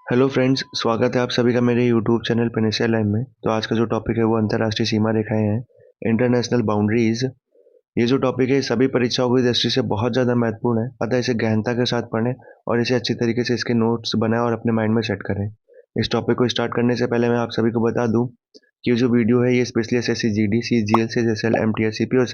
Hello friends, स्वागत है आप सभी का मेरे यूट्यूब चैनल पेनिसिया लाइव में। तो आज का जो टॉपिक है वो अंतर्राष्ट्रीय सीमा रेखाएं हैं, इंटरनेशनल बाउंड्रीज। ये जो टॉपिक है सभी परीक्षाओं की दृष्टि से बहुत ज़्यादा महत्वपूर्ण है, अतः इसे गहनता के साथ पढ़ें और इसे अच्छी तरीके से इसके नोट्स बनाएं और अपने माइंड में सेट करें। इस टॉपिक को स्टार्ट करने से पहले मैं आप सभी को बता दूँ कि ये जो वीडियो है ये specially SSC GD CGL CGL MTS CPO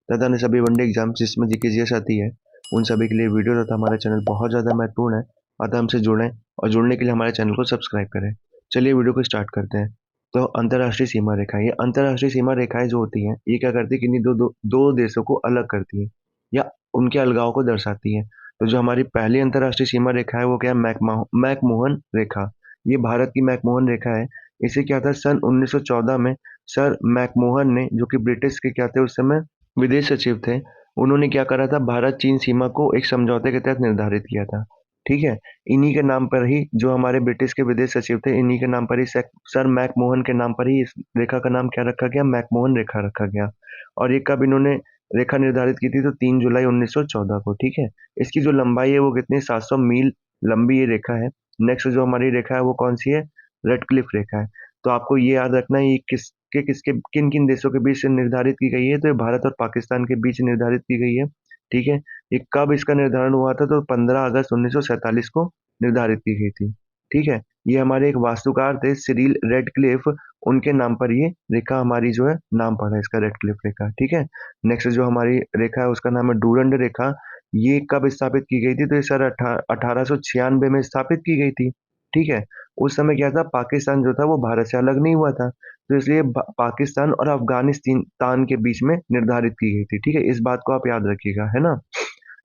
तथा अन्य सभी वनडे एग्जाम जिसमें जीके जीएस आती है उन सभी के लिए वीडियो तथा हमारा चैनल बहुत ज़्यादा महत्वपूर्ण है। अतः हमसे जुड़ें और जुड़ने के लिए हमारे चैनल को सब्सक्राइब करें। चलिए वीडियो को स्टार्ट करते हैं। तो अंतर्राष्ट्रीय सीमा रेखाएं, ये अंतर्राष्ट्रीय सीमा रेखाएं जो होती हैं ये क्या करती है, किन्हीं दो देशों को अलग करती है या उनके अलगाव को दर्शाती है। तो जो हमारी पहली अंतर्राष्ट्रीय सीमा रेखा है वो क्या है, मैकमोहन रेखा। ये भारत की मैकमोहन रेखा है। इसे क्या था, सन 1914 में सर मैकमोहन ने, जो कि ब्रिटिश के क्या थे उस समय विदेश सचिव थे, उन्होंने क्या करा था, भारत चीन सीमा को एक समझौते के तहत निर्धारित किया था। ठीक है, इन्हीं के नाम पर ही जो हमारे ब्रिटिश के विदेश सचिव थे, इन्हीं के नाम पर ही सर मैकमोहन के नाम पर ही इस रेखा का नाम क्या रखा गया, मैकमोहन रेखा रखा गया। और ये कब इन्होंने रेखा निर्धारित की थी, तो 3 जुलाई 1914 को। ठीक है, इसकी जो लंबाई है वो कितनी, 700 मील लंबी ये रेखा है। नेक्स्ट जो हमारी रेखा है वो कौन सी है, रेडक्लिफ रेखा है। तो आपको ये याद रखना है ये किसके किन किन देशों के बीच से निर्धारित की गई है, तो ये भारत और पाकिस्तान के बीच निर्धारित की गई है। ठीक है, ये कब इसका निर्धारण हुआ था, तो 15 अगस्त 1947 को निर्धारित की गई थी। ठीक है, ये हमारे एक वास्तुकार थे सिरिल रेडक्लिफ, उनके नाम पर ये रेखा हमारी जो है नाम पड़ा है इसका, रेडक्लिफ रेखा। ठीक है, नेक्स्ट जो हमारी रेखा है उसका नाम है डूरंड रेखा। ये कब स्थापित की गई थी, तो ये सर 1896 में स्थापित की गई थी। ठीक है, उस समय क्या था, पाकिस्तान जो था वो भारत से अलग नहीं हुआ था, तो इसलिए पाकिस्तान और अफगानिस्तान के बीच में निर्धारित की गई थी। ठीक है, इस बात को आप याद रखिएगा, है ना।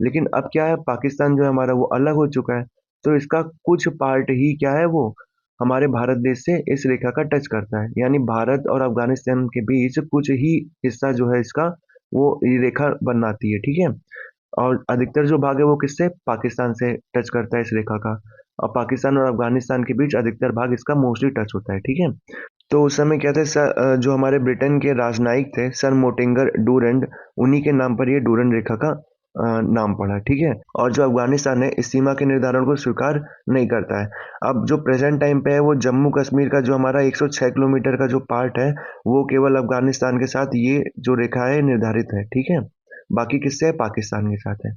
लेकिन अब क्या है, पाकिस्तान जो है हमारा वो अलग हो चुका है, तो इसका कुछ पार्ट ही क्या है, वो हमारे भारत देश से इस रेखा का टच करता है। यानी भारत और अफगानिस्तान के बीच कुछ ही हिस्सा जो है इसका, वो ये रेखा बनाती है। ठीक है, और अधिकतर जो भाग है वो किससे, पाकिस्तान से टच करता है इस रेखा का। और पाकिस्तान और अफगानिस्तान के बीच अधिकतर भाग इसका मोस्टली टच होता है। ठीक है, तो उस समय क्या थे सर, जो हमारे ब्रिटेन के राजनयिक थे सर मोटिंगर डूरंड, उन्हीं के नाम पर ये डूरंड रेखा का नाम पड़ा। ठीक है, और जो अफगानिस्तान है इस सीमा के निर्धारण को स्वीकार नहीं करता है। अब जो प्रेजेंट टाइम पे है वो जम्मू कश्मीर का जो हमारा 106 किलोमीटर का जो पार्ट है वो केवल अफगानिस्तान के साथ ये जो रेखा है निर्धारित है। ठीक है, बाकी किससे है, पाकिस्तान के साथ है।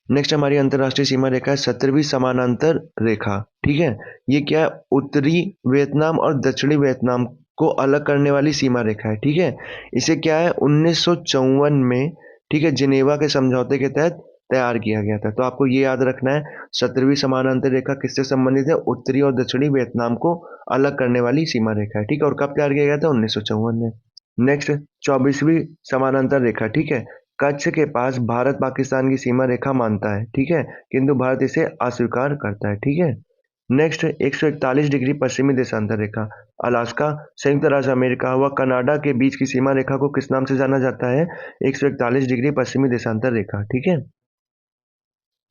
नेक्स्ट हमारी अंतर्राष्ट्रीय सीमा रेखा है 17वीं समानांतर रेखा। ठीक है, ये क्या है, उत्तरी वियतनाम और दक्षिणी वियतनाम को अलग करने वाली सीमा रेखा है। ठीक है, इसे क्या है 1954 में, ठीक है, जिनेवा के समझौते के तहत तैयार किया गया था। तो आपको ये याद रखना है, 17वीं समानांतर रेखा किससे संबंधित है, उत्तरी और दक्षिणी वियतनाम को अलग करने वाली सीमा रेखा है। ठीक है, और कब तैयार किया गया था, 1954 में। नेक्स्ट 24वीं समानांतर रेखा। ठीक है, कच्छ के पास भारत पाकिस्तान की सीमा रेखा मानता है। ठीक है, किंतु भारत इसे अस्वीकार करता है। ठीक है, नेक्स्ट 141 डिग्री पश्चिमी देशांतर रेखा, अलास्का, संयुक्त राज्य अमेरिका व कनाडा के बीच की सीमा रेखा को किस नाम से जाना जाता है, 141 डिग्री पश्चिमी देशांतर रेखा। ठीक है,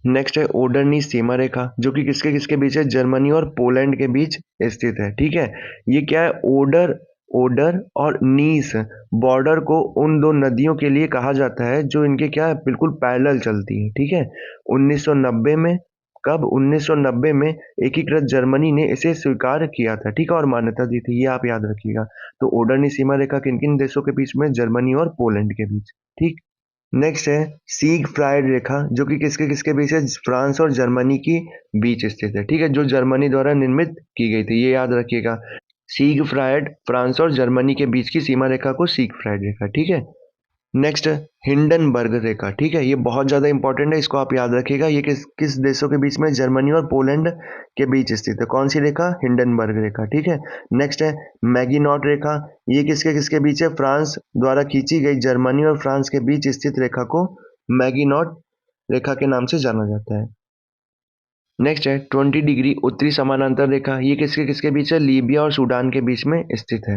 नेक्स्ट है ओडरनी सीमा रेखा, जो कि किसके किसके बीच है, जर्मनी और पोलैंड के बीच स्थित है। ठीक है, ये क्या है, ओडर ओडर और नीस बॉर्डर को उन दो नदियों के लिए कहा जाता है जो इनके क्या है, बिल्कुल पैरेलल चलती है। ठीक है, 1990 में, कब, 1990 में एकीकृत जर्मनी ने इसे स्वीकार किया था। ठीक है, और मान्यता दी थी, ये आप याद रखिएगा। तो ओडरनी सीमा रेखा किन किन देशों के बीच में, जर्मनी और पोलैंड के बीच। ठीक, नेक्स्ट है सीग फ्राइड रेखा, जो कि किसके किसके बीच है, फ्रांस और जर्मनी की बीच स्थित है। ठीक है, जो जर्मनी द्वारा निर्मित की गई थी, ये याद रखिएगा। सीग फ्राइड, फ्रांस और जर्मनी के बीच की सीमा रेखा को सीग फ्राइड रेखा। ठीक है, नेक्स्ट हिंडनबर्ग रेखा। ठीक है, ये बहुत ज्यादा इंपॉर्टेंट है, इसको आप याद रखिएगा। ये किस किस देशों के बीच में, जर्मनी और पोलैंड के बीच स्थित है। कौन सी रेखा, हिंडनबर्ग रेखा। ठीक है, नेक्स्ट है मैगिनॉट रेखा, ये किसके किसके बीच है, फ्रांस द्वारा खींची गई जर्मनी और फ्रांस के बीच स्थित रेखा को मैगिनॉट रेखा के नाम से जाना जाता है। नेक्स्ट है 20 डिग्री उत्तरी समानांतर रेखा, ये किसके किसके बीच है, लीबिया और सूडान के बीच में स्थित है।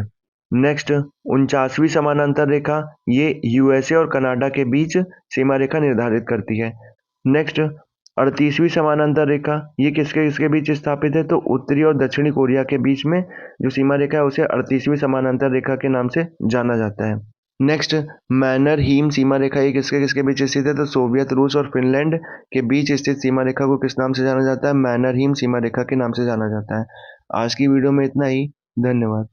नेक्स्ट 49वीं समानांतर रेखा, ये यूएसए और कनाडा के बीच सीमा रेखा निर्धारित करती है। नेक्स्ट 38वीं समानांतर रेखा, ये किसके किसके बीच स्थापित है, तो उत्तरी और दक्षिणी कोरिया के बीच में जो सीमा रेखा है उसे 38वीं समानांतर रेखा के नाम से जाना जाता है। नेक्स्ट, मैनरहीम सीमा रेखा ये किसके किसके बीच स्थित है? तो सोवियत रूस और फिनलैंड के बीच स्थित सीमा रेखा को किस नाम से जाना जाता है? मैनरहीम सीमा रेखा के नाम से जाना जाता है। आज की वीडियो में इतना ही। धन्यवाद।